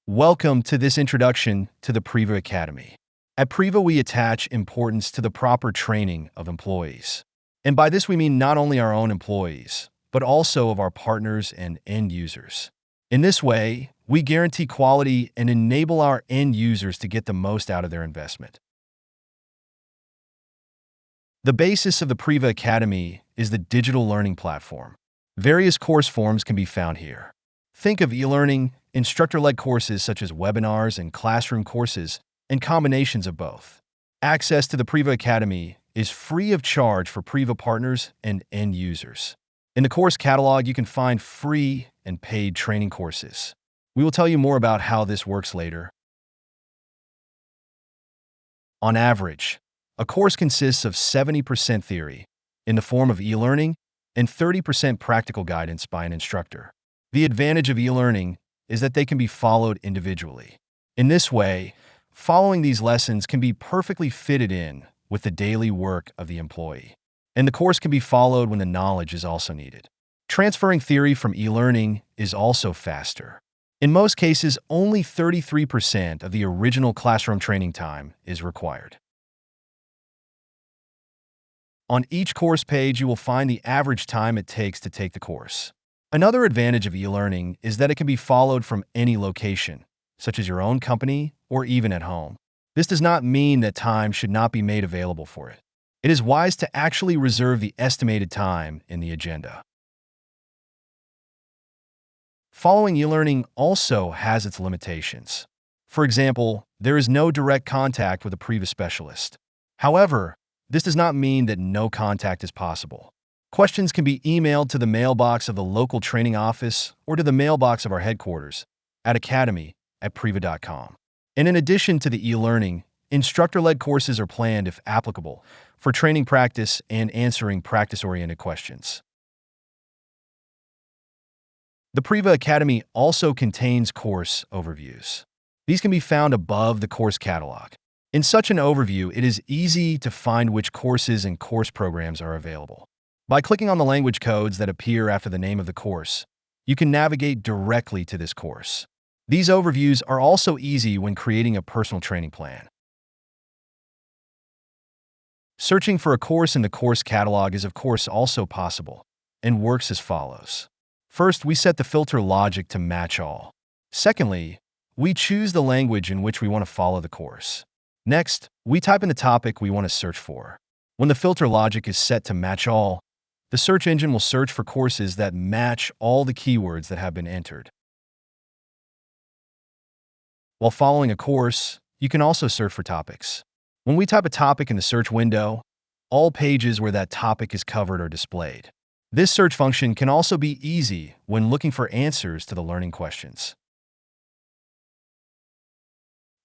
Welcome to this introduction to the Priva Academy. At Priva, we attach importance to the proper training of employees. And by this, we mean not only our own employees, but also of our partners and end users. In this way, we guarantee quality and enable our end users to get the most out of their investment. The basis of the Priva Academy is the digital learning platform. Various course forms can be found here. Think of e-learning, instructor-led courses such as webinars and classroom courses, and combinations of both. Access to the Priva Academy is free of charge for Priva Partners and end users. In the course catalog, you can find free and paid training courses. We will tell you more about how this works later. On average, a course consists of 70% theory, in the form of e-learning, and 30% practical guidance by an instructor. The advantage of e-learning is that they can be followed individually. In this way, following these lessons can be perfectly fitted in with the daily work of the employee. And the course can be followed when the knowledge is also needed. Transferring theory from e-learning is also faster. In most cases, only 33% of the original classroom training time is required. On each course page, you will find the average time it takes to take the course. Another advantage of e-learning is that it can be followed from any location, such as your own company or even at home. This does not mean that time should not be made available for it. It is wise to actually reserve the estimated time in the agenda. Following e-learning also has its limitations. For example, there is no direct contact with a Priva specialist. However, this does not mean that no contact is possible. Questions can be emailed to the mailbox of the local training office or to the mailbox of our headquarters at academy@priva.com. And in addition to the e-learning, instructor-led courses are planned, if applicable, for training practice and answering practice-oriented questions. The Priva Academy also contains course overviews. These can be found above the course catalog. In such an overview, it is easy to find which courses and course programs are available. By clicking on the language codes that appear after the name of the course, you can navigate directly to this course. These overviews are also easy when creating a personal training plan. Searching for a course in the course catalog is of course also possible, and works as follows. First, we set the filter logic to match all. Secondly, we choose the language in which we want to follow the course. Next, we type in the topic we want to search for. When the filter logic is set to match all, the search engine will search for courses that match all the keywords that have been entered. While following a course, you can also search for topics. When we type a topic in the search window, all pages where that topic is covered are displayed. This search function can also be easy when looking for answers to the learning questions.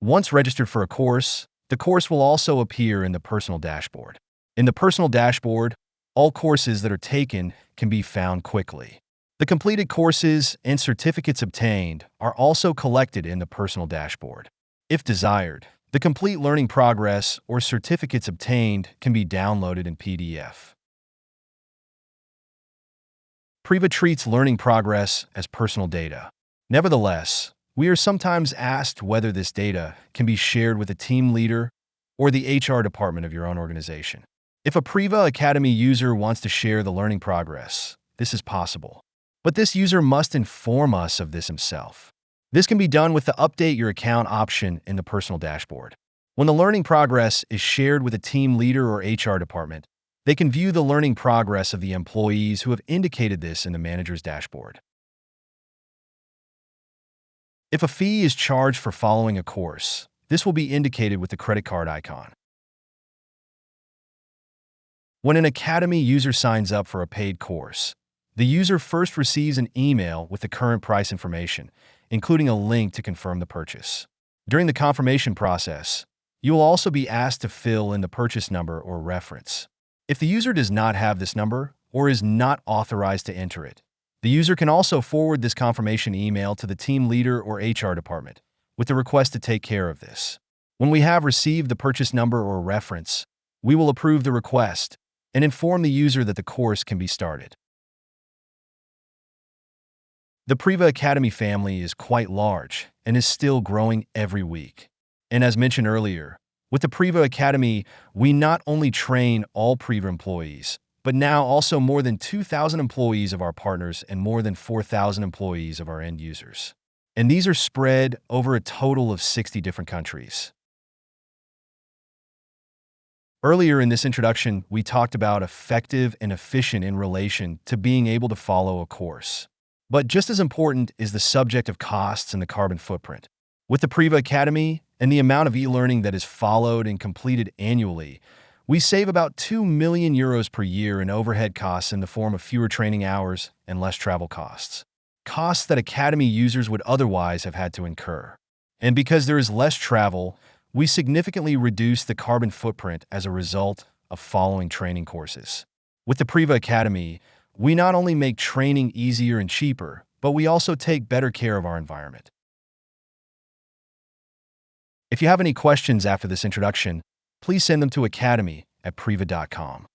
Once registered for a course, the course will also appear in the personal dashboard. In the personal dashboard, all courses that are taken can be found quickly. The completed courses and certificates obtained are also collected in the personal dashboard. If desired, the complete learning progress or certificates obtained can be downloaded in PDF. Priva treats learning progress as personal data. Nevertheless, we are sometimes asked whether this data can be shared with a team leader or the HR department of your own organization. If a Priva Academy user wants to share the learning progress, this is possible. But this user must inform us of this himself. This can be done with the Update Your Account option in the personal dashboard. When the learning progress is shared with a team leader or HR department, they can view the learning progress of the employees who have indicated this in the manager's dashboard. If a fee is charged for following a course, this will be indicated with the credit card icon. When an Academy user signs up for a paid course, the user first receives an email with the current price information, including a link to confirm the purchase. During the confirmation process, you will also be asked to fill in the purchase number or reference. If the user does not have this number or is not authorized to enter it, the user can also forward this confirmation email to the team leader or HR department with the request to take care of this. When we have received the purchase number or reference, we will approve the request and inform the user that the course can be started. The Priva Academy family is quite large and is still growing every week. And as mentioned earlier, with the Priva Academy, we not only train all Priva employees, but now also more than 2,000 employees of our partners and more than 4,000 employees of our end users. And these are spread over a total of 60 different countries. Earlier in this introduction, we talked about effective and efficient in relation to being able to follow a course. But just as important is the subject of costs and the carbon footprint. With the Priva Academy and the amount of e-learning that is followed and completed annually, we save about 2 million euros per year in overhead costs in the form of fewer training hours and less travel costs. Costs that Academy users would otherwise have had to incur. And because there is less travel, we significantly reduce the carbon footprint as a result of following training courses. With the Priva Academy, we not only make training easier and cheaper, but we also take better care of our environment. If you have any questions after this introduction, please send them to academy@priva.com.